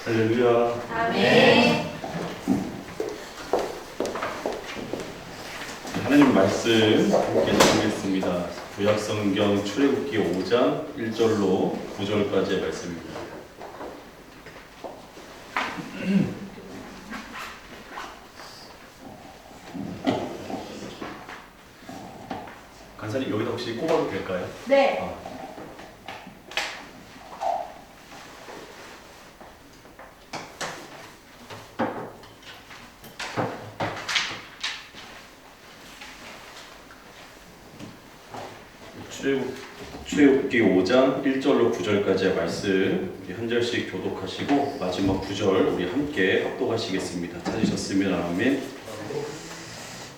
할렐루야. 아멘. 하나님 말씀 함께 나누겠습니다. 구약성경 출애굽기 5장 1절로 9절까지의 말씀입니다. 간사님 여기다 혹시 꼽아도 될까요? 네. 출애굽기 5장 1절로 9절까지의 말씀 우리 한 절씩 교독하시고 마지막 9절 우리 함께 합독하시겠습니다. 찾으셨으면 아멘.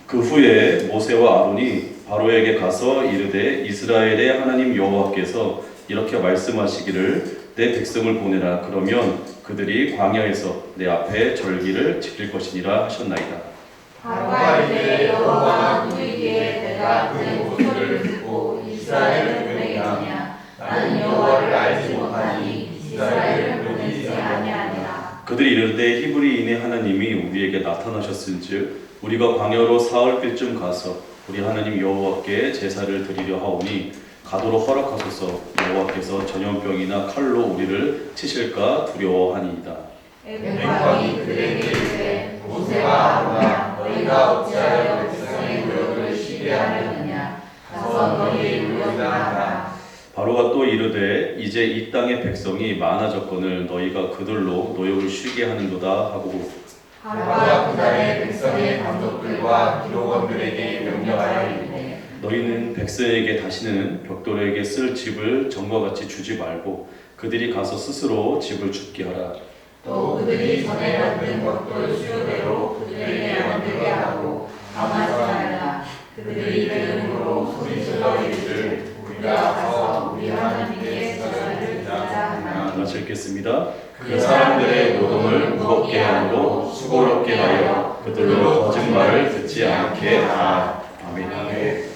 그 후에 모세와 아론이 바로에게 가서 이르되 이스라엘의 하나님 여호와께서 이렇게 말씀하시기를 내 백성을 보내라. 그러면 그들이 광야에서 내 앞에 절기를 지킬 것이니라 하셨나이다. 바로가 이르되 여호와 누구에게 내가 그 목소리를 듣고 이스라엘을 보내겠느냐? 나는 여호와를 알지 못하니 이스라엘을 보내지 아니하니라. 그들이 이르되 히브리인의 하나님이 우리에게 나타나셨은즉 우리가 광야로 사흘길쯤 가서 우리 하나님 여호와께 제사를 드리려 하오니 가도록 허락하소서. 여호와께서 전염병이나 칼로 우리를 치실까 두려워하니이다. 에브라임이 그들에게 이르되 모세와 아론아 너희가 어찌하여 백성의 노역을 쉬게 하려느냐? 가서 너희의 노역을 하라. 바로가 또 이르되 이제 이 땅의 백성이 많아졌거늘 너희가 그들로 노역을 쉬게 하는도다 하고 바로가 그날의 백성의 감독들과 기록원들에게 명령하여 이르되 너희는 백성에게 다시는 벽돌에게 쓸 집을 전과 같이 주지 말고 그들이 가서 스스로 집을 짓게 하라. 또 그들이 전에 만든 벽돌 수요대로 그들에게 만들게 하고 강하지 말라. 그들이 이름으로 소리질러 이르되 우리가 가서 우리 하나님께 제사를 드리자 하나. 같이 읽겠습니다. 그 사람들의 노동을 무겁게 하고 수고롭게 하여 그들로 거짓말을 듣지 않게 하라. 아멘.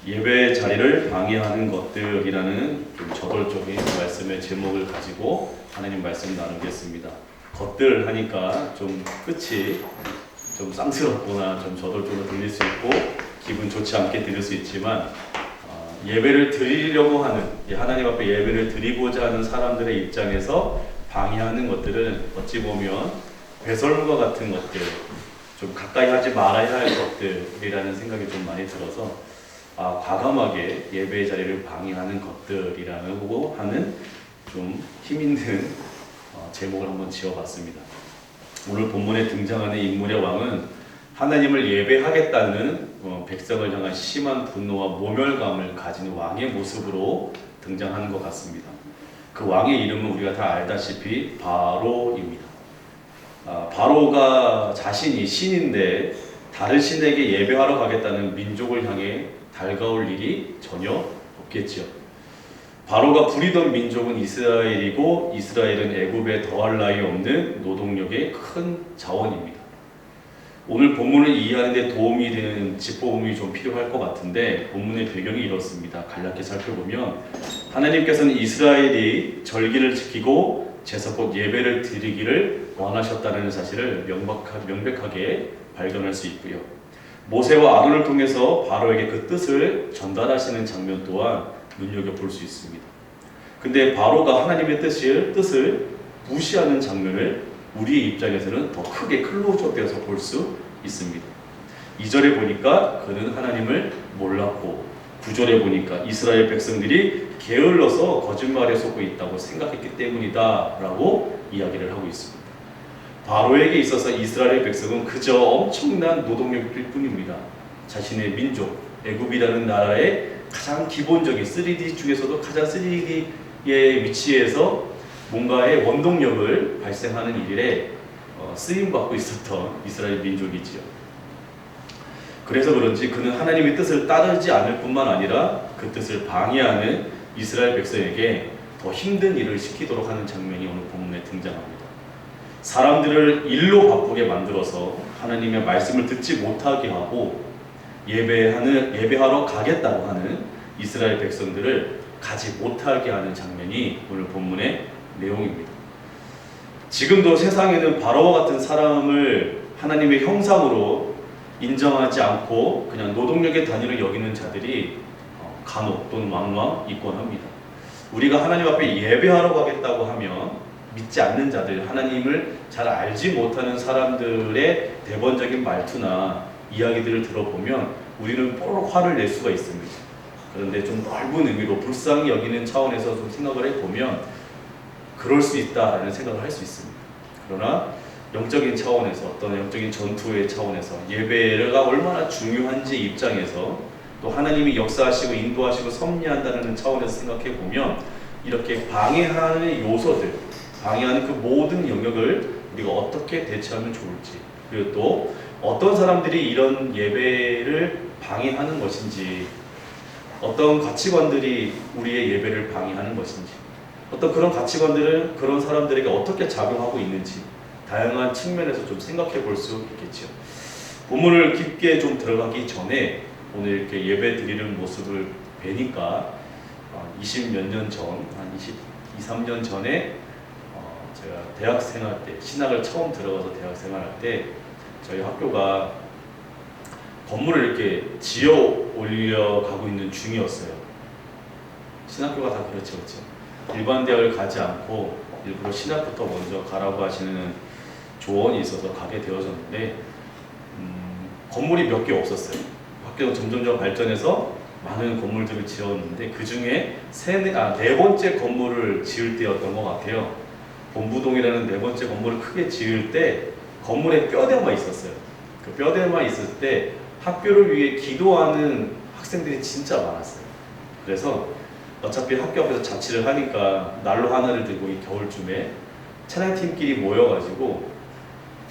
예배의 자리를 방해하는 것들이라는 좀 저돌적인 말씀의 제목을 가지고 하나님 말씀 나누겠습니다. 것들 하니까 좀 끝이 좀 쌍스럽거나 좀 저돌적으로 들릴 수 있고 기분 좋지 않게 들릴 수 있지만 예배를 드리려고 하는 하나님 앞에 예배를 드리고자 하는 사람들의 입장에서 방해하는 것들은 어찌 보면 배설물과 같은 것들, 좀 가까이 하지 말아야 할 것들이라는 생각이 좀 많이 들어서 과감하게 예배의 자리를 방해하는 것들이라고 하는 좀 힘있는 제목을 한번 지어봤습니다. 오늘 본문에 등장하는 인물의 왕은 하나님을 예배하겠다는 백성을 향한 심한 분노와 모멸감을 가진 왕의 모습으로 등장하는 것 같습니다. 그 왕의 이름은 우리가 다 알다시피 바로입니다. 바로가 자신이 신인데 다른 신에게 예배하러 가겠다는 민족을 향해 달가올 일이 전혀 없겠죠. 바로가 부리던 민족은 이스라엘이고 이스라엘은 애굽에 더할 나위 없는 노동력의 큰 자원입니다. 오늘 본문을 이해하는 데 도움이 되는 짚어봄이 좀 필요할 것 같은데 본문의 배경이 이렇습니다. 간략히 살펴보면 하나님께서는 이스라엘이 절기를 지키고 제사 곧 예배를 드리기를 원하셨다는 사실을 명백하게 발견할 수 있고요. 모세와 아론을 통해서 바로에게 그 뜻을 전달하시는 장면 또한 눈여겨볼 수 있습니다. 근데 바로가 하나님의 뜻을 무시하는 장면을 우리의 입장에서는 더 크게 클로즈업되어서 볼 수 있습니다. 2절에 보니까 그는 하나님을 몰랐고 9절에 보니까 이스라엘 백성들이 게을러서 거짓말에 속고 있다고 생각했기 때문이다 라고 이야기를 하고 있습니다. 바로에게 있어서 이스라엘 백성은 그저 엄청난 노동력일 뿐입니다. 자신의 민족, 애굽이라는 나라의 가장 기본적인 3D 중에서도 가장 3D의 위치에서 뭔가의 원동력을 발생하는 일에 쓰임받고 있었던 이스라엘 민족이지요. 그래서 그런지 그는 하나님의 뜻을 따르지 않을 뿐만 아니라 그 뜻을 방해하는 이스라엘 백성에게 더 힘든 일을 시키도록 하는 장면이 오늘 본문에 등장합니다. 사람들을 일로 바쁘게 만들어서 하나님의 말씀을 듣지 못하게 하고 예배하러 가겠다고 하는 이스라엘 백성들을 가지 못하게 하는 장면이 오늘 본문의 내용입니다. 지금도 세상에는 바로와 같은 사람을 하나님의 형상으로 인정하지 않고 그냥 노동력의 단위로 여기는 자들이 간혹 또는 왕왕 있곤 합니다. 우리가 하나님 앞에 예배하러 가겠다고 하면 믿지 않는 자들, 하나님을 잘 알지 못하는 사람들의 대본적인 말투나 이야기들을 들어보면 우리는 뽀록 화를 낼 수가 있습니다. 그런데 좀 넓은 의미로 불쌍히 여기는 차원에서 좀 생각을 해보면 그럴 수 있다라는 생각을 할 수 있습니다. 그러나 영적인 차원에서, 어떤 영적인 전투의 차원에서 예배가 얼마나 중요한지 입장에서, 또 하나님이 역사하시고 인도하시고 섭리한다는 차원에서 생각해 보면 이렇게 방해하는 요소들, 방해하는 그 모든 영역을 우리가 어떻게 대처하면 좋을지, 그리고 또 어떤 사람들이 이런 예배를 방해하는 것인지, 어떤 가치관들이 우리의 예배를 방해하는 것인지, 어떤 그런 가치관들은 그런 사람들에게 어떻게 작용하고 있는지 다양한 측면에서 좀 생각해 볼 수 있겠죠. 본문을 깊게 좀 들어가기 전에 오늘 이렇게 예배 드리는 모습을 뵈니까 20 몇 년 전, 한 2, 3년 전에 제가 대학 생활 때, 신학을 처음 들어가서 대학 생활할 때 저희 학교가 건물을 이렇게 지어 올려가고 있는 중이었어요. 신학교가 다 그렇죠, 그렇죠. 일반 대학을 가지 않고 일부러 신학부터 먼저 가라고 하시는 조언이 있어서 가게 되어졌는데 건물이 몇 개 없었어요. 학교가 점점점 발전해서 많은 건물들을 지었는데 그 중에 네 번째 건물을 지을 때였던 것 같아요. 본부동이라는 네 번째 건물을 크게 지을 때 건물에 뼈대만 있었어요. 그 뼈대만 있을 때 학교를 위해 기도하는 학생들이 진짜 많았어요. 그래서 어차피 학교 앞에서 자취를 하니까 난로 하나를 들고 이 겨울쯤에 찬양팀끼리 모여가지고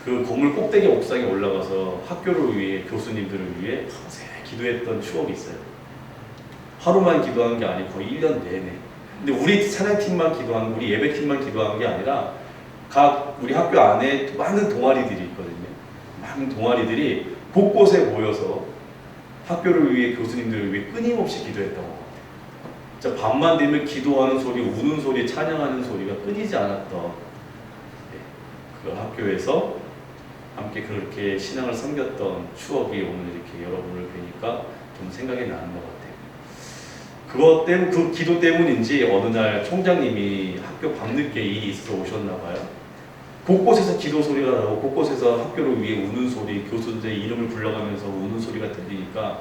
그 건물 꼭대기 옥상에 올라가서 학교를 위해, 교수님들을 위해 밤새 기도했던 추억이 있어요. 하루만 기도한 게 아니고 거의 1년 내내. 근데 우리 찬양팀만 기도한, 우리 예배팀만 기도한 게 아니라 각 우리 학교 안에 많은 동아리들이 있거든요. 많은 동아리들이 곳곳에 모여서 학교를 위해, 교수님들을 위해 끊임없이 기도했던 것 같아요. 진짜 밤만 되면 기도하는 소리, 우는 소리, 찬양하는 소리가 끊이지 않았던 그 학교에서 함께 그렇게 신앙을 섬겼던 추억이 오늘 이렇게 여러분을 뵈니까 좀 생각이 나는 것 같아요. 그것 때문, 그 기도 때문인지 어느 날 총장님이 학교 밤늦게 일이 있어서 오셨나 봐요. 곳곳에서 기도 소리가 나고 곳곳에서 학교를 위해 우는 소리, 교수들의 이름을 불러가면서 우는 소리가 들리니까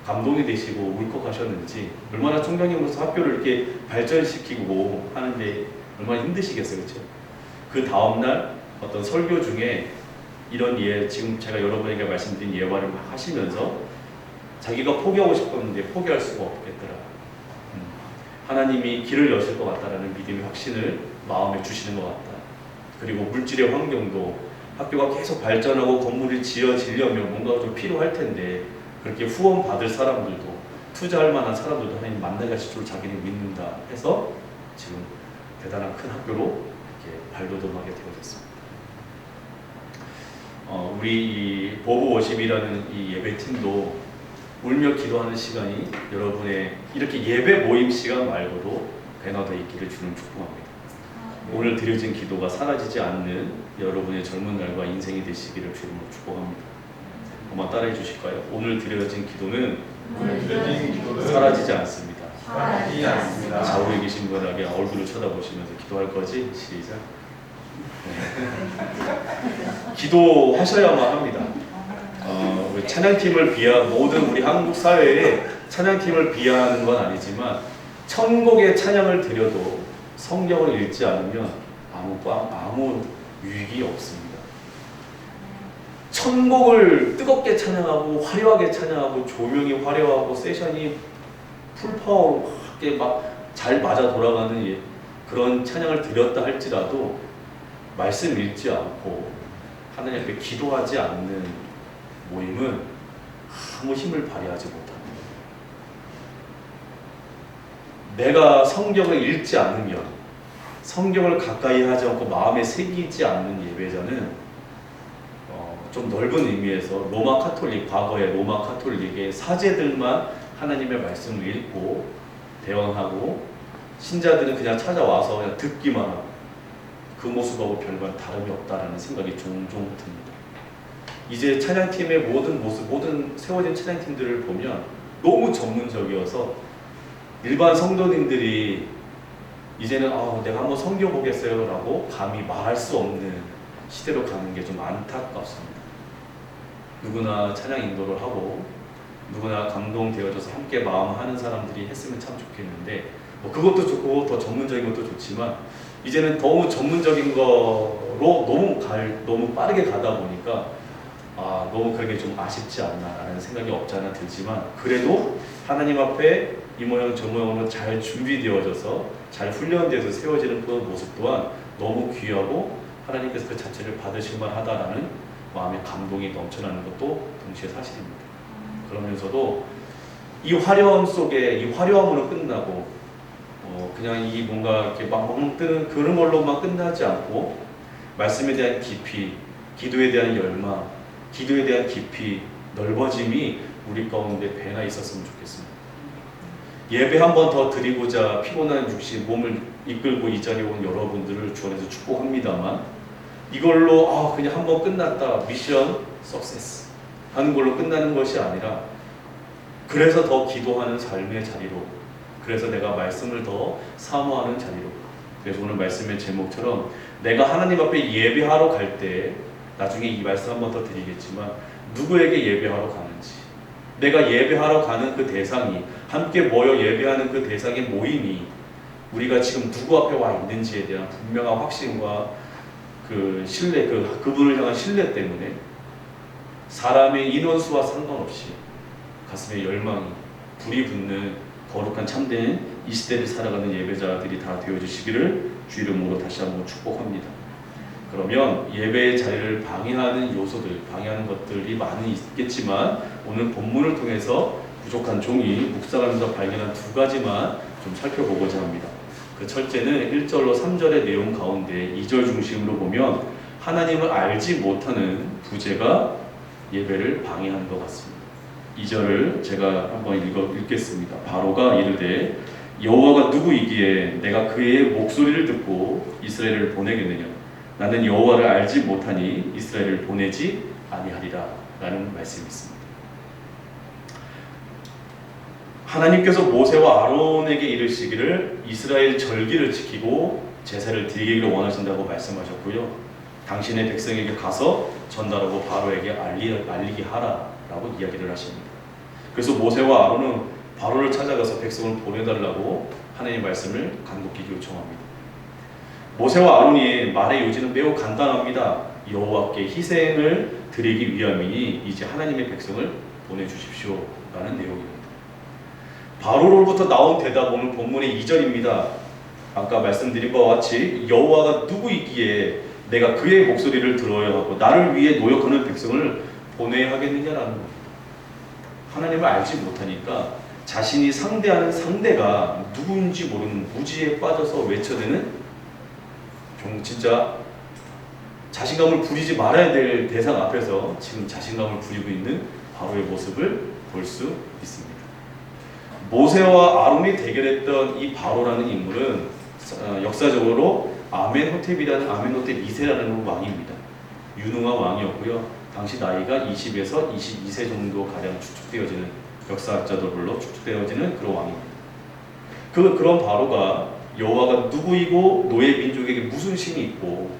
감동이 되시고 울컥하셨는지, 얼마나 총장님으로서 학교를 이렇게 발전시키고 하는데 얼마나 힘드시겠어요, 그렇죠? 그 다음날 어떤 설교 중에 이런 지금 제가 여러분에게 말씀드린 예화를 막 하시면서 자기가 포기하고 싶었는데 포기할 수가 없겠더라. 하나님이 길을 여실 것 같다라는 믿음의 확신을 마음에 주시는 것 같다. 그리고 물질의 환경도 학교가 계속 발전하고 건물이 지어지려면 뭔가 좀 필요할 텐데 그렇게 후원 받을 사람들도, 투자할 만한 사람들도 하나님 만나가실 줄 자기는 믿는다 해서 지금 대단한 큰 학교로 이렇게 발돋움하게 되어졌습니다. 우리 이 보브 워십이라는 이 예배팀도 울며 기도하는 시간이 여러분의 이렇게 예배 모임 시간 말고도 배나더 있기를 주는 축복합니다. 오늘 드려진 기도가 사라지지 않는 여러분의 젊은 날과 인생이 되시기를 주님으로 축복합니다. 한번 따라해 주실까요? 오늘 드려진 기도는 사라지지 않습니다. 사라지지 않습니다. 좌우에 계신 분에게 얼굴을 쳐다보시면서 기도할 거지? 시작. 네. 기도하셔야만 합니다. 우리 찬양팀을 모든 우리 한국 사회에 찬양팀을 비하하는 건 아니지만 천국의 찬양을 드려도 성경을 읽지 않으면 아무 유익이 없습니다. 천국을 뜨겁게 찬양하고 화려하게 찬양하고 조명이 화려하고 세션이 풀파워하게 막 잘 맞아 돌아가는 그런 찬양을 드렸다 할지라도 말씀 읽지 않고 하나님 앞에 기도하지 않는 모임은 아무 힘을 발휘하지 못합니다. 내가 성경을 읽지 않으면, 성경을 가까이 하지 않고 마음에 새기지 않는 예배자는 좀 넓은 의미에서 로마 카톨릭, 과거의 로마 카톨릭의 사제들만 하나님의 말씀을 읽고 대언하고 신자들은 그냥 찾아와서 그냥 듣기만 하고 그 모습하고 별반 다름이 없다라는 생각이 종종 듭니다. 이제 찬양팀의 모든 모습, 모든 세워진 찬양팀들을 보면 너무 전문적이어서 일반 성도님들이 이제는 내가 한번 섬겨보겠어요 라고 감히 말할 수 없는 시대로 가는 게 좀 안타깝습니다. 누구나 찬양 인도를 하고 누구나 감동되어져서 함께 마음하는 사람들이 했으면 참 좋겠는데 그것도 좋고 더 전문적인 것도 좋지만 이제는 너무 전문적인 거로 너무 빠르게 가다 보니까 너무 그게 좀 아쉽지 않나라는 생각이 없지 않아 들지만 그래도 하나님 앞에 이 모양 저 모양으로 잘 준비되어져서 잘 훈련돼서 세워지는 그 모습 또한 너무 귀하고 하나님께서 그 자체를 받으실 만하다라는 마음의 감동이 넘쳐나는 것도 동시에 사실입니다. 그러면서도 이 화려함 속에 이 화려함으로 끝나고 그냥 이 뭔가 이렇게 막 뜨는 그런 걸로만 끝나지 않고 말씀에 대한 깊이, 기도에 대한 열망, 기도에 대한 깊이, 넓어짐이 우리 가운데 배나 있었으면 좋겠습니다. 예배 한 번 더 드리고자 피곤한 육신 몸을 이끌고 이 자리에 온 여러분들을 주 안에서 축복합니다만 이걸로 그냥 한 번 끝났다 미션 석세스 하는 걸로 끝나는 것이 아니라 그래서 더 기도하는 삶의 자리로, 그래서 내가 말씀을 더 사모하는 자리로, 그래서 오늘 말씀의 제목처럼 내가 하나님 앞에 예배하러 갈 때 나중에 이 말씀 한 번 더 드리겠지만 누구에게 예배하러 가는지, 내가 예배하러 가는 그 대상이, 함께 모여 예배하는 그 대상의 모임이 우리가 지금 누구 앞에 와 있는지에 대한 분명한 확신과 그 신뢰, 그분을 향한 신뢰 때문에 사람의 인원수와 상관없이 가슴에 열망이, 불이 붙는 거룩한 참된 이 시대를 살아가는 예배자들이 다 되어주시기를 주 이름으로 다시 한번 축복합니다. 그러면 예배의 자리를 방해하는 요소들, 방해하는 것들이 많이 있겠지만 오늘 본문을 통해서 부족한 종이 묵상하면서 발견한 두 가지만 좀 살펴보고자 합니다. 그 첫째는 1절로 3절의 내용 가운데 2절 중심으로 보면 하나님을 알지 못하는 부재가 예배를 방해하는 것 같습니다. 2절을 제가 한번 읽겠습니다. 바로가 이르되 여호와가 누구이기에 내가 그의 목소리를 듣고 이스라엘을 보내겠느냐. 나는 여호와를 알지 못하니 이스라엘을 보내지 아니하리라 라는 말씀이 있습니다. 하나님께서 모세와 아론에게 이르시기를 이스라엘 절기를 지키고 제사를 드리기를 원하신다고 말씀하셨고요. 당신의 백성에게 가서 전달하고 바로에게 알리게 하라 라고 이야기를 하십니다. 그래서 모세와 아론은 바로를 찾아가서 백성을 보내달라고 하나님의 말씀을 간곡히 요청합니다. 모세와 아론의 말의 요지는 매우 간단합니다. 여호와께 희생을 드리기 위함이니 이제 하나님의 백성을 보내주십시오 라는 내용입니다. 바로로부터 나온 대답은 본문의 2절입니다. 아까 말씀드린 바와 같이 여호와가 누구이기에 내가 그의 목소리를 들어야 하고 나를 위해 노력하는 백성을 보내야 하겠느냐라는 겁니다. 하나님을 알지 못하니까 자신이 상대하는 상대가 누구인지 모르는 무지에 빠져서 외쳐대는 진짜 자신감을 부리지 말아야 될 대상 앞에서 지금 자신감을 부리고 있는 바로의 모습을 볼 수 있습니다. 모세와 아론이 대결했던 이 바로라는 인물은 역사적으로 아멘호텝이라는 아멘호텝 2세라는 왕입니다. 유능한 왕이었고요. 당시 나이가 20에서 22세 정도 가량 추측되어지는, 역사학자들로 추측되어지는 그런 왕입니다. 그런 바로가 여호와가 누구이고 너의 민족에게 무슨 신이 있고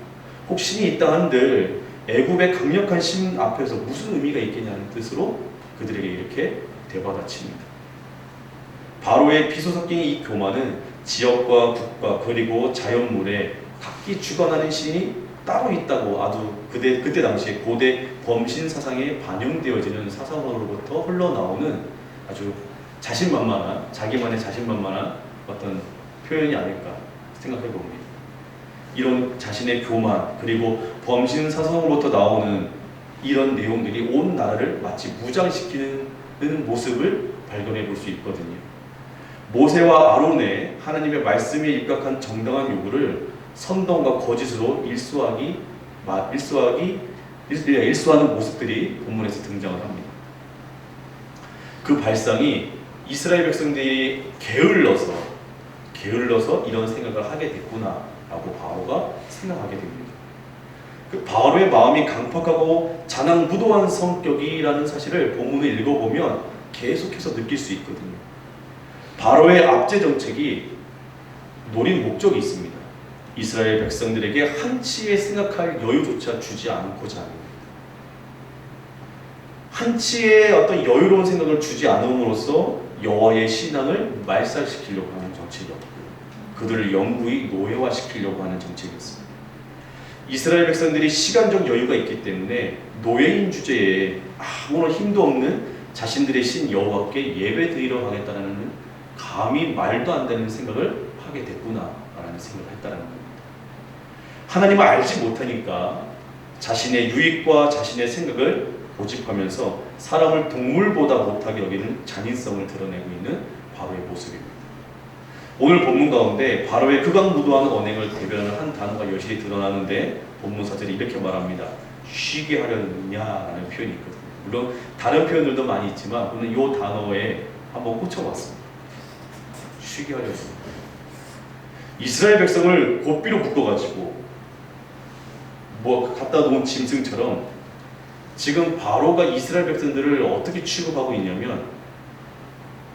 혹 신이 있다 한들 애굽의 강력한 신 앞에서 무슨 의미가 있겠냐는 뜻으로 그들에게 이렇게 되받아칩니다. 바로의 피소 섞인 이 교만은 지역과 국가 그리고 자연물에 각기 주관하는 신이 따로 있다고 아주 그때 당시에 고대 범신 사상에 반영되어지는 사상으로부터 흘러나오는 아주 자신만만한, 자기만의 자신만만한 어떤 표현이 아닐까 생각해 봅니다. 이런 자신의 교만 그리고 범신 사상으로부터 나오는 이런 내용들이 온 나라를 마치 무장시키는 모습을 발견해 볼 수 있거든요. 모세와 아론의 하나님의 말씀에 입각한 정당한 요구를 선동과 거짓으로 일수하는 모습들이 본문에서 등장을 합니다. 그 발상이 이스라엘 백성들이 게을러서 게을러서 이런 생각을 하게 됐구나라고 바로가 생각하게 됩니다. 그 바로의 마음이 강팍하고 자랑무도한 성격이라는 사실을 본문을 읽어보면 계속해서 느낄 수 있거든요. 바로의 압제 정책이 노린 목적이 있습니다. 이스라엘 백성들에게 한치의 생각할 여유조차 주지 않고자 합니다. 한치의 어떤 여유로운 생각을 주지 않음으로써 여호와의 신앙을 말살시키려고 하는 정책이었고요. 그들을 영구히 노예화시키려고 하는 정책이었습니다. 이스라엘 백성들이 시간적 여유가 있기 때문에 노예인 주제에 아무런 힘도 없는 자신들의 신 여호와께 예배드리러 가겠다는 감히 말도 안 되는 생각을 하게 됐구나라는 생각을 했다는 겁니다. 하나님을 알지 못하니까 자신의 유익과 자신의 생각을 고집하면서 사람을 동물보다 못하게 여기는 잔인성을 드러내고 있는 바로의 모습입니다. 오늘 본문 가운데 바로의 극악무도한 언행을 대변하는 한 단어가 여실히 드러나는데 본문 사절이 이렇게 말합니다. 쉬게 하려느냐라는 표현이 있거든요. 물론 다른 표현들도 많이 있지만 오늘 이 단어에 한번 꽂혀봤습니다. 쉬게 하려느냐. 이스라엘 백성을 고삐로 묶어가지고 갖다 놓은 짐승처럼 지금 바로가 이스라엘 백성들을 어떻게 취급하고 있냐면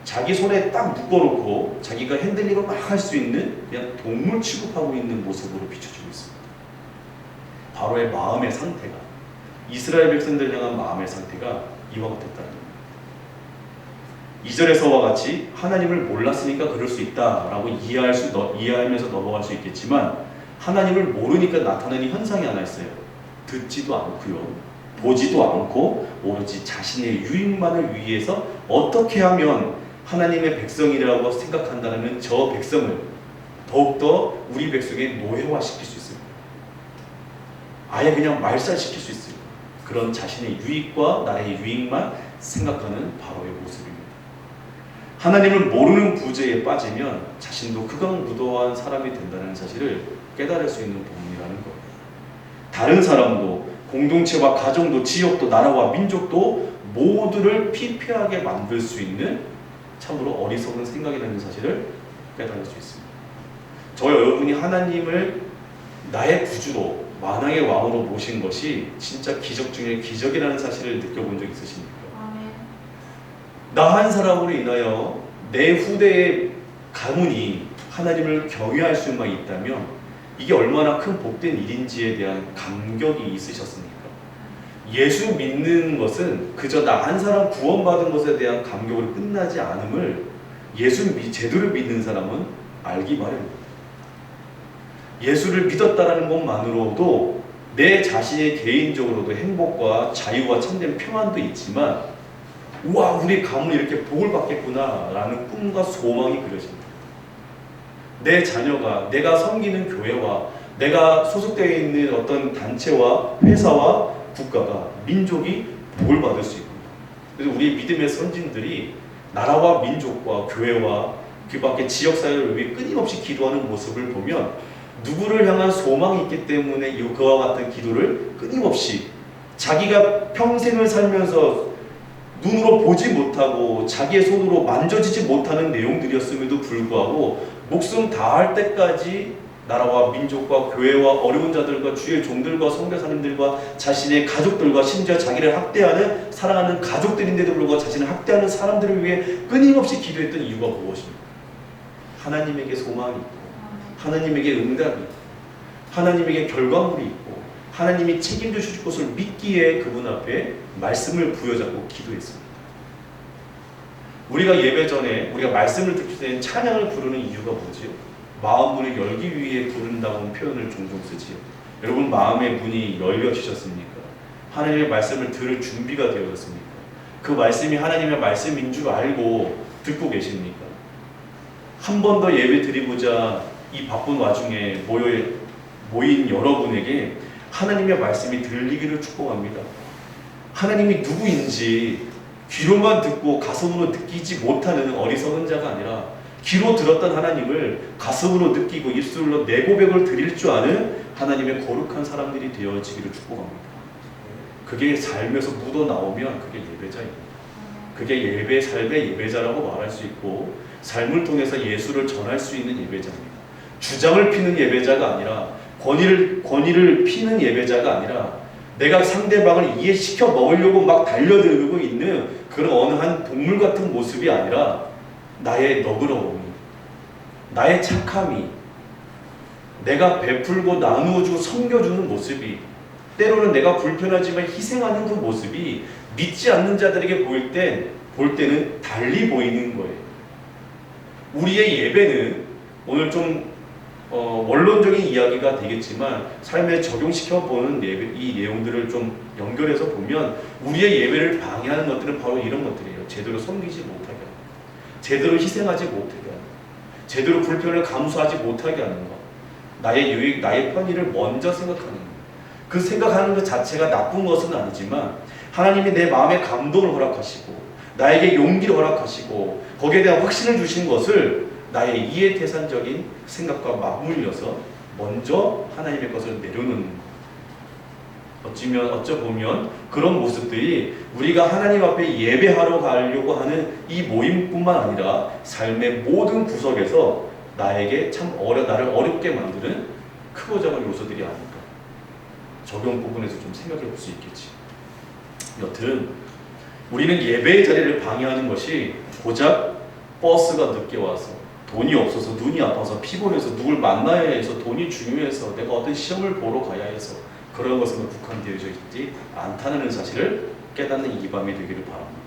자기 손에 딱 묶어놓고 자기가 핸들링을 막 할 수 있는 그냥 동물 취급하고 있는 모습으로 비춰지고 있습니다. 바로의 마음의 상태가, 이스라엘 백성들을 향한 마음의 상태가 이와 같았다는 겁니다. 2절에서와 같이 하나님을 몰랐으니까 그럴 수 있다라고 이해하면서 넘어갈 수 있겠지만 하나님을 모르니까 나타나는 현상이 하나 있어요. 듣지도 않고요, 보지도 않고 오로지 자신의 유익만을 위해서 어떻게 하면 하나님의 백성이라고 생각한다면 저 백성을 더욱더 우리 백성의 노예화시킬 수 있습니다. 아예 그냥 말살시킬 수 있어요. 그런 자신의 유익과 나의 유익만 생각하는 바로의 모습입니다. 하나님을 모르는 부재에 빠지면 자신도 극악무도한 사람이 된다는 사실을 깨달을 수 있는 부분이라는 거예요. 다른 사람도, 공동체와 가정도, 지역도, 나라와 민족도 모두를 피폐하게 만들 수 있는 참으로 어리석은 생각이라는 사실을 깨달을 수 있습니다. 저와 여러분이 하나님을 나의 구주로, 만왕의 왕으로 모신 것이 진짜 기적 중에 기적이라는 사실을 느껴본 적 있으십니까? 나 한 사람으로 인하여 내 후대의 가문이 하나님을 경외할 수만 있다면 이게 얼마나 큰 복된 일인지에 대한 감격이 있으셨습니까? 예수 믿는 것은 그저 나 한 사람 구원받은 것에 대한 감격으로 끝나지 않음을 제대로 믿는 사람은 알기 마련입니다. 예수를 믿었다라는 것만으로도 내 자신의 개인적으로도 행복과 자유와 참된 평안도 있지만 우와, 우리 가문이 이렇게 복을 받겠구나 라는 꿈과 소망이 그려집니다. 내 자녀가, 내가 섬기는 교회와 내가 소속되어 있는 어떤 단체와 회사와 국가가, 민족이 복을 받을 수 있구나. 그래서 우리 믿음의 선진들이 나라와 민족과 교회와 그 밖에 지역사회를 위해 끊임없이 기도하는 모습을 보면 누구를 향한 소망이 있기 때문에 그와 같은 기도를 끊임없이 자기가 평생을 살면서 눈으로 보지 못하고 자기의 손으로 만져지지 못하는 내용들이었음에도 불구하고 목숨 다할 때까지 나라와 민족과 교회와 어려운 자들과 주의 종들과 선교사님들과 자신의 가족들과 심지어 자기를 학대하는 사랑하는 가족들인데도 불구하고 자신을 학대하는 사람들을 위해 끊임없이 기도했던 이유가 무엇입니까? 하나님에게 소망이 있고 하나님에게 응답이 있고 하나님에게 결과물이 있고 하나님이 책임져 주실 것을 믿기에 그분 앞에 말씀을 부여잡고 기도했습니다. 우리가 예배 전에 우리가 말씀을 듣기 전에 찬양을 부르는 이유가 뭐지요? 마음 문을 열기 위해 부른다고 표현을 종종 쓰지요. 여러분 마음의 문이 열려지셨습니까? 하나님의 말씀을 들을 준비가 되어졌습니까? 그 말씀이 하나님의 말씀인 줄 알고 듣고 계십니까? 한 번 더 예배 드리고자 이 바쁜 와중에 모인 여러분에게 하나님의 말씀이 들리기를 축복합니다. 하나님이 누구인지 귀로만 듣고 가슴으로 느끼지 못하는 어리석은 자가 아니라 귀로 들었던 하나님을 가슴으로 느끼고 입술로 내 고백을 드릴 줄 아는 하나님의 거룩한 사람들이 되어지기를 축복합니다. 그게 삶에서 묻어나오면 그게 예배자입니다. 그게 예배 삶의 예배자라고 말할 수 있고 삶을 통해서 예수를 전할 수 있는 예배자입니다. 주장을 피는 예배자가 아니라 권위를 피는 예배자가 아니라 내가 상대방을 이해시켜 먹으려고 막 달려들고 있는 그런 어느 한 동물 같은 모습이 아니라 나의 너그러움이, 나의 착함이, 내가 베풀고 나누어주고 섬겨주는 모습이, 때로는 내가 불편하지만 희생하는 그 모습이 믿지 않는 자들에게 볼 때는 달리 보이는 거예요. 우리의 예배는 오늘 좀 원론적인 이야기가 되겠지만 삶에 적용시켜보는 이 내용들을 좀 연결해서 보면 우리의 예배를 방해하는 것들은 바로 이런 것들이에요. 제대로 섬기지 못하게 하는 것, 제대로 희생하지 못하게 하는 것, 제대로 불편을 감수하지 못하게 하는 것, 나의 유익, 나의 편의를 먼저 생각하는 것. 그 생각하는 것 자체가 나쁜 것은 아니지만 하나님이 내 마음에 감동을 허락하시고 나에게 용기를 허락하시고 거기에 대한 확신을 주신 것을 나의 이해태산적인 생각과 맞물려서 먼저 하나님의 것을 내려놓는 것. 어쩌보면 그런 모습들이 우리가 하나님 앞에 예배하러 가려고 하는 이 모임뿐만 아니라 삶의 모든 구석에서 나에게 나를 어렵게 만드는 크고 작은 요소들이 아닐까. 적용 부분에서 좀 생각해 볼 수 있겠지. 여튼 우리는 예배의 자리를 방해하는 것이 고작 버스가 늦게 와서 돈이 없어서 눈이 아파서 피곤해서 누굴 만나야 해서 돈이 중요해서 내가 어떤 시험을 보러 가야 해서 그런 것은 국한되어져 있지 않다는 사실을 깨닫는 이 밤이 되기를 바랍니다.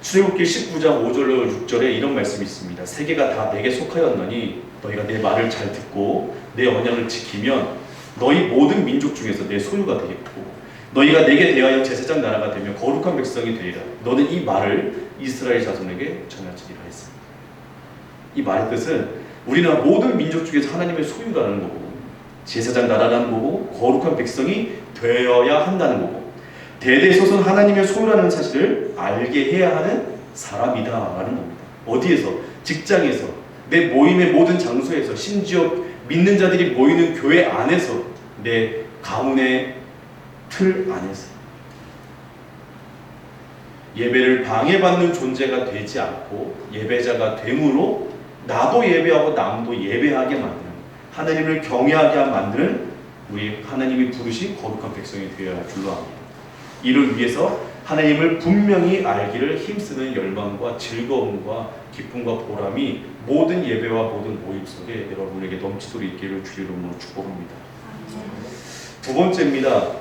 출애굽기 19장 5절로 6절에 이런 말씀이 있습니다. 세계가 다 내게 속하였나니 너희가 내 말을 잘 듣고 내 언약을 지키면 너희 모든 민족 중에서 내 소유가 되겠고 너희가 내게 대하여 제사장 나라가 되며 거룩한 백성이 되리라. 너는 이 말을 이스라엘 자손에게 전할지니라 했습니다. 이 말의 뜻은 우리는 모든 민족 중에서 하나님의 소유라는 거고 제사장 나라라는 거고 거룩한 백성이 되어야 한다는 거고 대대소선 하나님의 소유라는 사실을 알게 해야 하는 사람이다 라는 겁니다. 어디에서? 직장에서, 내 모임의 모든 장소에서, 심지어 믿는 자들이 모이는 교회 안에서, 내 가문의 틀 안에서 예배를 방해받는 존재가 되지 않고 예배자가 됨으로 나도 예배하고 남도 예배하게 만드는, 하나님을 경외하게 만드는 우리 하나님이 부르신 거룩한 백성이 되어야 할 줄로 압니다. 이를 위해서 하나님을 분명히 알기를 힘쓰는 열망과 즐거움과 기쁨과 보람이 모든 예배와 모든 모임 속에 여러분에게 넘치도록 있기를 주의 이름으로 축복합니다. 두 번째입니다.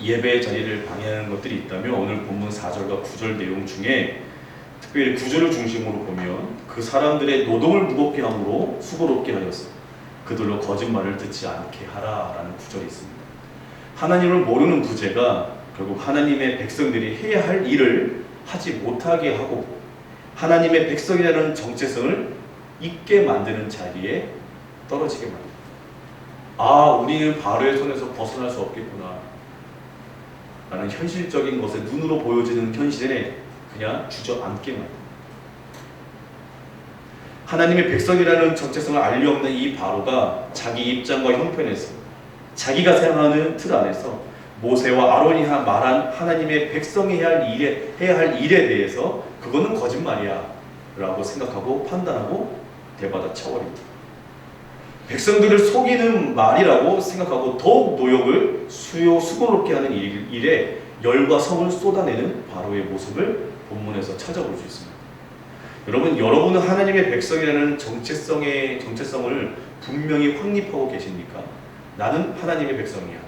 예배의 자리를 방해하는 것들이 있다면 오늘 본문 4절과 9절 내용 중에 특별히 9절을 중심으로 보면 그 사람들의 노동을 무겁게 함으로 수고롭게 하였어 그들로 거짓말을 듣지 않게 하라라는 구절이 있습니다. 하나님을 모르는 부재가 결국 하나님의 백성들이 해야 할 일을 하지 못하게 하고 하나님의 백성이라는 정체성을 잊게 만드는 자리에 떨어지게 만듭니다. 아, 우리는 바로의 손에서 벗어날 수 없겠구나 라는 현실적인 것에 눈으로 보여지는 현실에 그냥 주저앉게 만듭니다. 하나님의 백성이라는 정체성을 알리 없는 이 바로가 자기 입장과 형편에서 자기가 생각하는 틀 안에서 모세와 아론이 말한 하나님의 백성이 해야 할 일에 대해서 그거는 거짓말이야 라고 생각하고 판단하고 대받아 쳐버립니다. 백성들을 속이는 말이라고 생각하고 더욱 노역을 수고롭게 하는 일에 열과 성을 쏟아내는 바로의 모습을 본문에서 찾아볼 수 있습니다. 여러분은 하나님의 백성이라는 정체성을 분명히 확립하고 계십니까? 나는 하나님의 백성이야.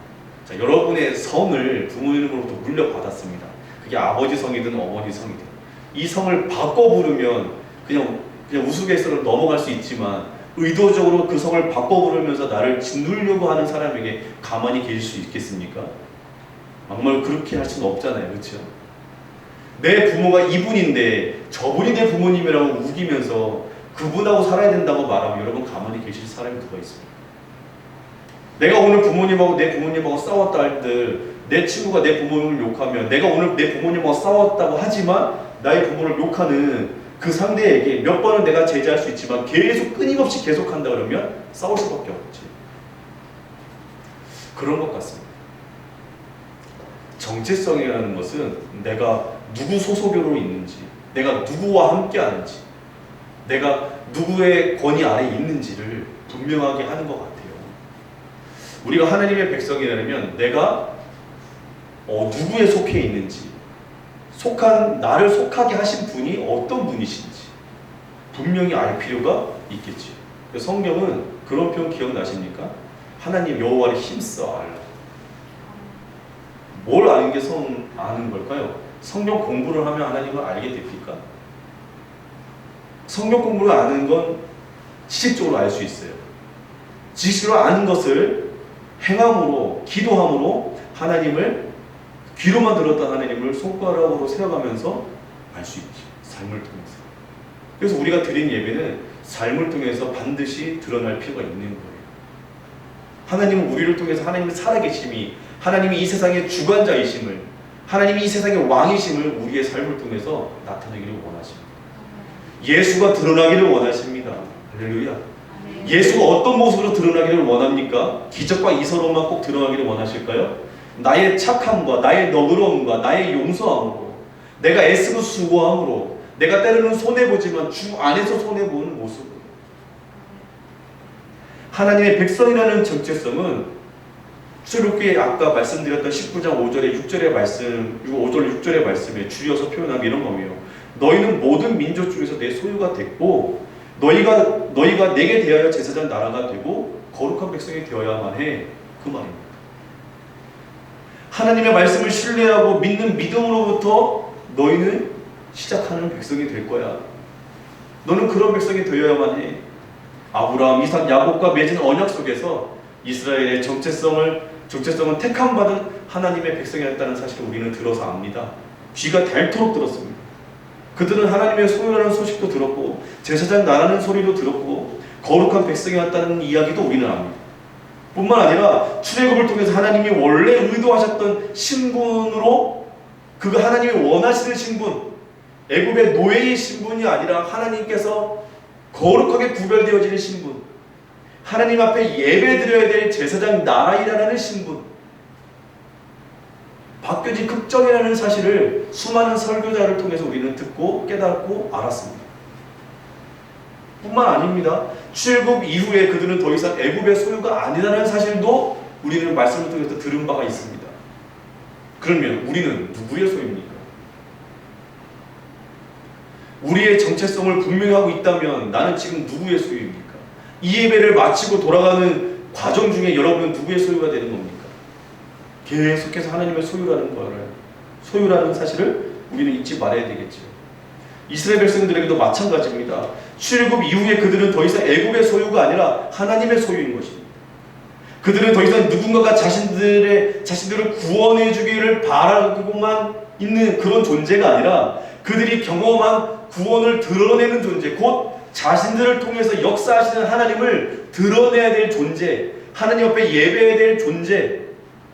자, 여러분의 성을 부모님으로부터 물려받았습니다. 그게 아버지 성이든 어머니 성이든 이 성을 바꿔 부르면 그냥 우스갯소리로 넘어갈 수 있지만 의도적으로 그 성을 바꿔 부르면서 나를 짓누르려고 하는 사람에게 가만히 계실 수 있겠습니까? 정말 그렇게 할 수는 없잖아요. 그렇죠? 내 부모가 이분인데 저분이 내 부모님이라고 우기면서 그분하고 살아야 된다고 말하면 여러분 가만히 계실 사람이 누가 있습니까? 내가 오늘 내 부모님하고 싸웠다 할 때 내 친구가 내 부모님을 욕하면 내가 오늘 내 부모님하고 싸웠다고 하지만 나의 부모를 욕하는 그 상대에게 몇 번은 내가 제재할 수 있지만 계속 끊임없이 계속한다 그러면 싸울 수밖에 없지. 그런 것 같습니다. 정체성이라는 것은 내가 누구 소속으로 있는지, 내가 누구와 함께 하는지, 내가 누구의 권위 아래 있는지를 분명하게 하는 것 같아요. 우리가 하나님의 백성이라면 내가 누구에 속해 있는지, 나를 속하게 하신 분이 어떤 분이신지 분명히 알 필요가 있겠죠. 성경은 그런 표현 기억나십니까? 하나님 여호와를 힘써 알라. 뭘 아는 게 아는 걸까요? 성경 공부를 하면 하나님을 알게 됩니까? 성경 공부를 아는 건 지식적으로 알 수 있어요. 지식적으로 아는 것을 행함으로, 기도함으로 하나님을, 귀로만 들었던 하나님을 손가락으로 세워가면서 알 수 있죠. 삶을 통해서. 그래서 우리가 드린 예배는 삶을 통해서 반드시 드러날 필요가 있는 거예요. 하나님은 우리를 통해서 하나님의 살아계심이, 하나님이 이 세상의 주관자이심을, 하나님이 이 세상의 왕이심을 우리의 삶을 통해서 나타내기를 원하십니다. 예수가 드러나기를 원하십니다. 할렐루야. 예수가 어떤 모습으로 드러나기를 원합니까? 기적과 이서로만 꼭 드러나기를 원하실까요? 나의 착함과 나의 너그러움과 나의 용서함으로, 내가 애쓰고 수고함으로, 내가 때로는 손해보지만 주 안에서 손해보는 모습으로. 하나님의 백성이라는 정체성은 출애굽기에 아까 말씀드렸던 19장 5절에 6절의 말씀, 5절 6절의 말씀에 줄여서 표현한 이런 겁니다. 너희는 모든 민족 중에서 내 소유가 됐고 너희가 내게 대하여 제사장 나라가 되고 거룩한 백성이 되어야만 해. 그 말입니다. 하나님의 말씀을 신뢰하고 믿는 믿음으로부터 너희는 시작하는 백성이 될 거야. 너는 그런 백성이 되어야만 해. 아브라함, 이삭, 야곱과 맺은 언약 속에서 이스라엘의 정체성은 택함받은 하나님의 백성이었다는 사실을 우리는 들어서 압니다. 귀가 닳도록 들었습니다. 그들은 하나님의 소유라는 소식도 들었고 제사장 나라는 소리도 들었고 거룩한 백성이었다는 이야기도 우리는 압니다. 뿐만 아니라 출애굽을 통해서 하나님이 원래 의도하셨던 신분으로, 그가 하나님이 원하시는 신분, 애굽의 노예의 신분이 아니라 하나님께서 거룩하게 구별되어지는 신분, 하나님 앞에 예배드려야 될 제사장 나라이라는 신분, 바뀌어진 극정이라는 사실을 수많은 설교자를 통해서 우리는 듣고 깨닫고 알았습니다. 뿐만 아닙니다. 출애굽 이후에 그들은 더 이상 애굽의 소유가 아니라는 사실도 우리는 말씀을 통해서 들은 바가 있습니다. 그러면 우리는 누구의 소유입니까? 우리의 정체성을 분명히 하고 있다면 나는 지금 누구의 소유입니까? 이 예배를 마치고 돌아가는 과정 중에 여러분은 누구의 소유가 되는 겁니까? 계속해서 하나님의 소유라는 사실을 우리는 잊지 말아야 되겠죠. 이스라엘 백성들에게도 마찬가지입니다. 출애굽 이후에 그들은 더 이상 애굽의 소유가 아니라 하나님의 소유인 것입니다. 그들은 더 이상 누군가가 자신들을 구원해 주기를 바라고만 있는 그런 존재가 아니라 그들이 경험한 구원을 드러내는 존재, 곧 자신들을 통해서 역사하시는 하나님을 드러내야 될 존재, 하나님 앞에 예배해야 될 존재,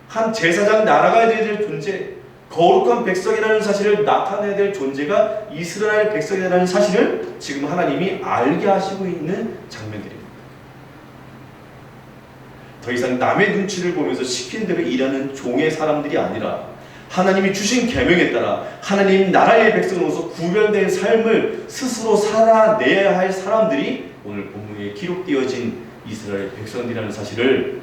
한 제사장 나라가 되어야 될 존재, 거룩한 백성이라는 사실을 나타내야 될 존재가 이스라엘 백성이라는 사실을 지금 하나님이 알게 하시고 있는 장면들입니다. 더 이상 남의 눈치를 보면서 시키는 대로 일하는 종의 사람들이 아니라 하나님이 주신 계명에 따라 하나님 나라의 백성으로서 구별된 삶을 스스로 살아내야 할 사람들이 오늘 본문에 기록되어진 이스라엘 백성들이라는 사실을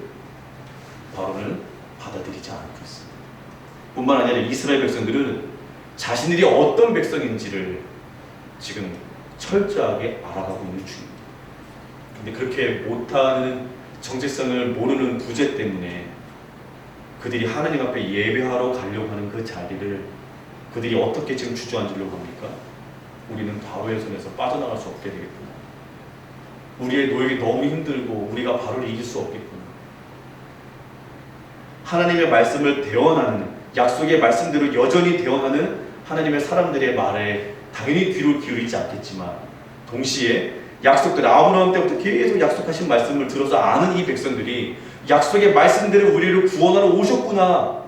바로는 받아들이지 않고 있습니다. 뿐만 아니라 이스라엘 백성들은 자신들이 어떤 백성인지를 지금 철저하게 알아가고 있는 중입니다. 근데 그렇게 못하는 정체성을 모르는 부재 때문에 그들이 하나님 앞에 예배하러 가려고 하는 그 자리를 그들이 어떻게 지금 주저앉으려고 합니까? 우리는 바로의 손에서 빠져나갈 수 없게 되겠구나. 우리의 노역이 너무 힘들고 우리가 바로를 이길 수 없겠구나. 하나님의 말씀을 대언하는, 약속의 말씀대로 여전히 대언하는 하나님의 사람들의 말에 당연히 귀를 기울이지 않겠지만 동시에 약속들, 아브라함 때부터 계속 약속하신 말씀을 들어서 아는 이 백성들이 약속의 말씀대로 우리를 구원하러 오셨구나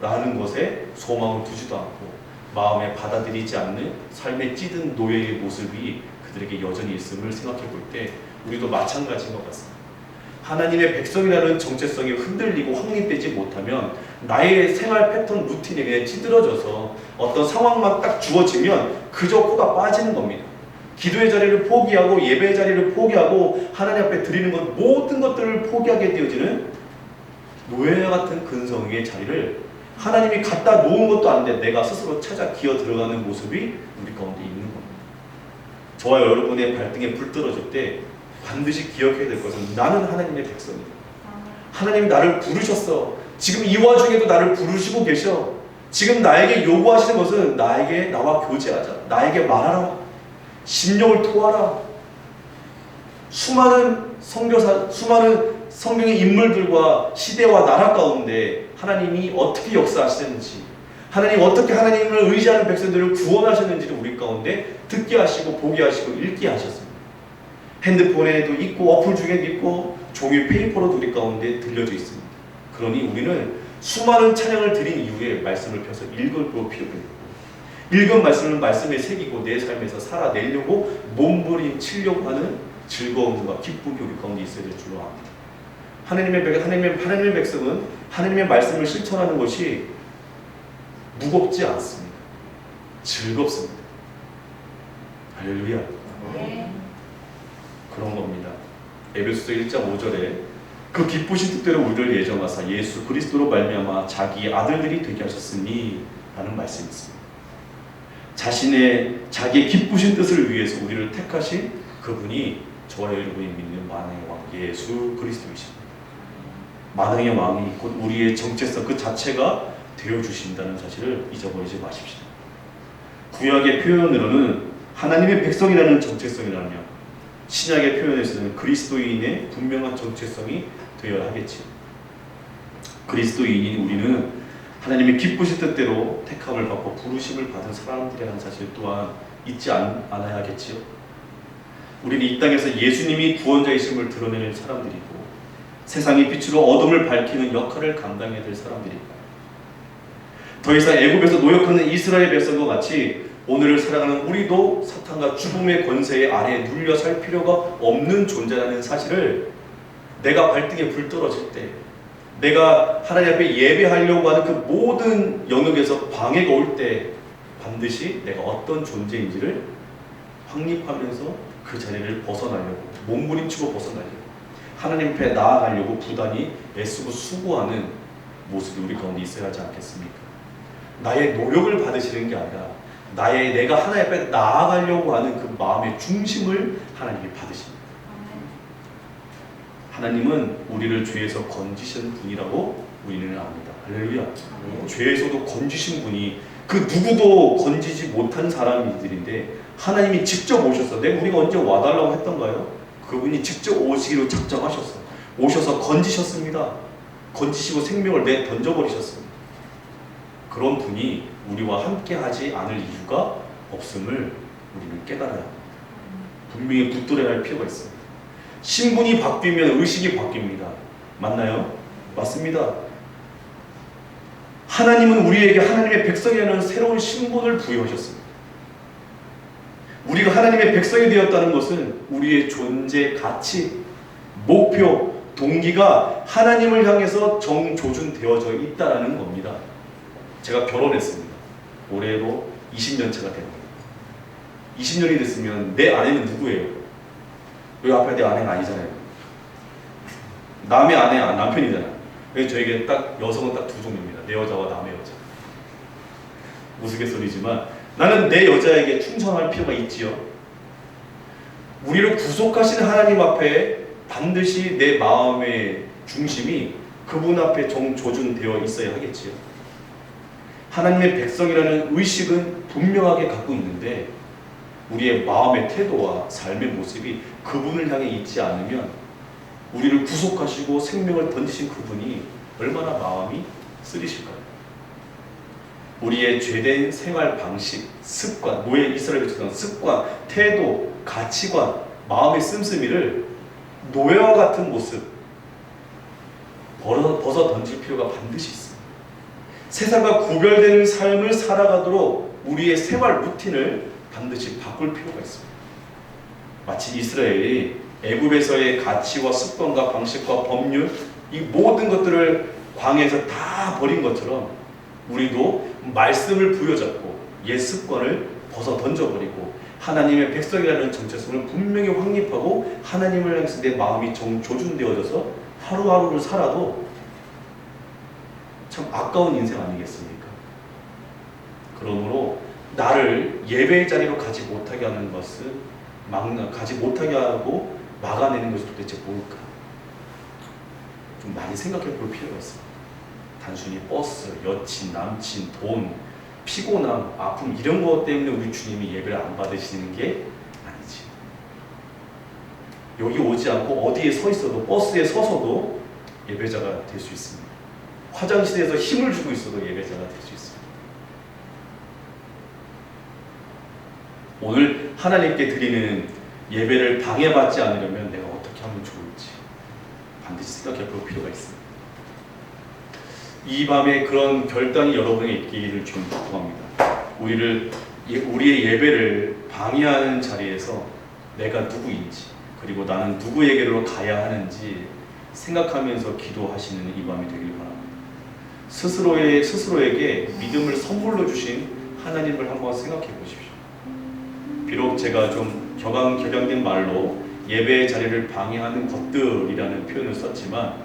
라는 것에 소망을 두지도 않고 마음에 받아들이지 않는 삶에 찌든 노예의 모습이 그들에게 여전히 있음을 생각해 볼 때 우리도 마찬가지인 것 같습니다. 하나님의 백성이라는 정체성이 흔들리고 확립되지 못하면 나의 생활 패턴 루틴에 그냥 찌들어져서 어떤 상황만 딱 주어지면 그저 코가 빠지는 겁니다. 기도의 자리를 포기하고 예배의 자리를 포기하고 하나님 앞에 드리는 것 모든 것들을 포기하게 되어지는 노예와 같은 근성의 자리를 하나님이 갖다 놓은 것도 아닌데 내가 스스로 찾아 기어 들어가는 모습이 우리 가운데 있는 겁니다. 저와 여러분의 발등에 불 떨어질 때 반드시 기억해야 될 것은 나는 하나님의 백성이다. 하나님이 나를 부르셨어. 지금 이 와중에도 나를 부르시고 계셔. 지금 나에게 요구하시는 것은 나에게 나와 교제하자. 나에게 말하라. 심령을 토하라. 수많은 선교사, 수많은 성경의 인물들과 시대와 나라 가운데 하나님이 어떻게 역사하시는지, 하나님 어떻게 하나님을 의지하는 백성들을 구원하셨는지를 우리 가운데 듣게 하시고 보게 하시고 읽게 하셨습니다. 핸드폰에도 있고 어플 중에도 있고 종이 페이퍼로도 우리 가운데 들려져 있습니다. 그러니 우리는 수많은 찬양을 드린 이후에 말씀을 펴서 읽을 필요가 있고, 읽은 말씀을 말씀에 새기고 내 삶에서 살아내려고 몸부림치려고 하는 즐거움과 기쁨이 우리 가운데 있어야 될 줄로 압니다. 하나님의 백성은 하나님의 말씀을 실천하는 것이 무겁지 않습니다. 즐겁습니다. 할렐루야. 네. 그런 겁니다. 에베소서 1장 5절에 그 기쁘신 뜻대로 우리를 예정하사 예수 그리스도로 말미암아 자기의 아들들이 되게 하셨으니 라는 말씀이 있습니다. 자기의 기쁘신 뜻을 위해서 우리를 택하신 그분이 저와 여러분이 믿는 만왕의 왕 예수 그리스도이십니다. 만왕의 왕이 곧 우리의 정체성 그 자체가 되어주신다는 사실을 잊어버리지 마십시오. 구약의 표현으로는 하나님의 백성이라는 정체성이라면 신약의 표현에서는 그리스도인의 분명한 정체성이 되어야 하겠지. 그리스도인인 우리는 하나님의 기쁘신 뜻대로 택함을 받고 부르심을 받은 사람들이라는 사실 또한 잊지 않아야겠지요. 우리는 이 땅에서 예수님이 구원자이심을 드러내는 사람들이고 세상의 빛으로 어둠을 밝히는 역할을 감당해야 될 사람들입니다. 더 이상 애굽에서 노역하는 이스라엘 백성과 같이 오늘을 살아가는 우리도 사탄과 죽음의 권세의 아래에 눌려 살 필요가 없는 존재라는 사실을 내가 발등에 불 떨어질 때, 내가 하나님 앞에 예배하려고 하는 그 모든 영역에서 방해가 올 때 반드시 내가 어떤 존재인지를 확립하면서 그 자리를 벗어나려고, 몸부림치고 벗어나려고, 하나님 앞에 나아가려고 부단히 애쓰고 수고하는 모습이 우리 가운데 있어야 하지 않겠습니까? 나의 노력을 받으시는 게 아니라 내가 하나님 앞에 나아가려고 하는 그 마음의 중심을 하나님이 받으십니다. 하나님은 우리를 죄에서 건지신 분이라고 우리는 압니다. 할렐루야. 죄에서도 건지신 분이 그 누구도 건지지 못한 사람들인데 하나님이 직접 오셔서 우리가 언제 와달라고 했던가요? 그분이 직접 오시기로 작정하셨어. 오셔서 건지셨습니다. 건지시고 생명을 던져버리셨습니다. 그런 분이 우리와 함께 하지 않을 이유가 없음을 우리는 깨달아야 합니다. 분명히 붙들어야 할 필요가 있습니다. 신분이 바뀌면 의식이 바뀝니다. 맞나요? 맞습니다. 하나님은 우리에게 하나님의 백성이라는 새로운 신분을 부여하셨습니다. 우리가 하나님의 백성이 되었다는 것은 우리의 존재 가치, 목표, 동기가 하나님을 향해서 정조준되어져 있다는 겁니다. 제가 결혼했습니다. 올해로 20년 차가 된 겁니다. 20년이 됐으면 내 아내는 누구예요? 여기 앞에 내 아내가 아니잖아요. 남의 아내, 남편이잖아요. 그래서 저에게 여성은 딱 두 종류입니다. 내 여자와 남의 여자. 우스갯소리지만 나는 내 여자에게 충성할 필요가 있지요. 우리를 구속하시는 하나님 앞에 반드시 내 마음의 중심이 그분 앞에 정조준되어 있어야 하겠지요. 하나님의 백성이라는 의식은 분명하게 갖고 있는데 우리의 마음의 태도와 삶의 모습이 그분을 향해 있지 않으면 우리를 구속하시고 생명을 던지신 그분이 얼마나 마음이 쓰리실까요? 우리의 죄된 생활 방식, 습관, 노예 이스라엘 백성의 습관, 태도, 가치관, 마음의 씀씀이를 노예와 같은 모습 벗어 던질 필요가 반드시 있습니다. 세상과 구별되는 삶을 살아가도록 우리의 생활 루틴을 반드시 바꿀 필요가 있습니다. 마치 이스라엘이 애굽에서의 가치와 습관과 방식과 법률 이 모든 것들을 광야에서 다 버린 것처럼 우리도 말씀을 부여잡고 옛 습관을 벗어 던져버리고 하나님의 백성이라는 정체성을 분명히 확립하고 하나님을 향해서 내 마음이 조준되어져서 하루하루를 살아도 참 아까운 인생 아니겠습니까? 그러므로 나를 예배의 자리로 가지 못하게 하는 것은 가지 못하게 하고 막아내는 것이 도대체 뭘까? 좀 많이 생각해 볼 필요가 있습니다. 단순히 버스, 여친, 남친, 돈, 피곤함, 아픔 이런 것 때문에 우리 주님이 예배를 안 받으시는 게 아니지. 여기 오지 않고 어디에 서 있어도 버스에 서서도 예배자가 될 수 있습니다. 화장실에서 힘을 주고 있어도 예배자가 될 수 있습니다. 오늘 하나님께 드리는 예배를 방해받지 않으려면 내가 어떻게 하면 좋을지 반드시 생각해 볼 필요가 있습니다. 이 밤에 그런 결단이 여러분에게 있기를 주님 축복합니다. 우리의 예배를 방해하는 자리에서 내가 누구인지 그리고 나는 누구에게로 가야 하는지 생각하면서 기도하시는 이 밤이 되길 바랍니다. 스스로에게 믿음을 선물로 주신 하나님을 한번 생각해 보십시오. 비록 제가 좀 격양된 말로 예배의 자리를 방해하는 것들이라는 표현을 썼지만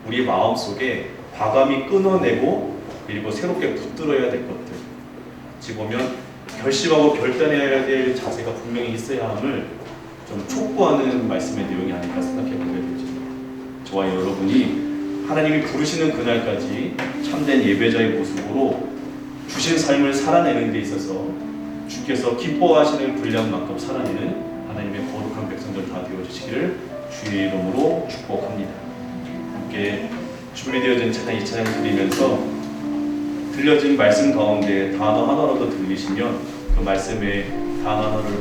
우리 마음속에 과감히 끊어내고 그리고 새롭게 붙들어야 될 것들 어찌 보면 결심하고 결단해야 될 자세가 분명히 있어야 함을 좀 촉구하는 말씀의 내용이 아닐까 생각해 보게 되죠. 저와 여러분이 하나님이 부르시는 그날까지 참된 예배자의 모습으로 주신 삶을 살아내는 데 있어서 주께서 기뻐하시는 분량만큼 살아내는 하나님의 거룩한 백성들 다 되어주시기를 주의 이름으로 축복합니다. 함께 준비되어진 찬양 이 찬양 드리면서 들려진 말씀 가운데 단어 하나라도 들리시면 그 말씀의 단어 하나를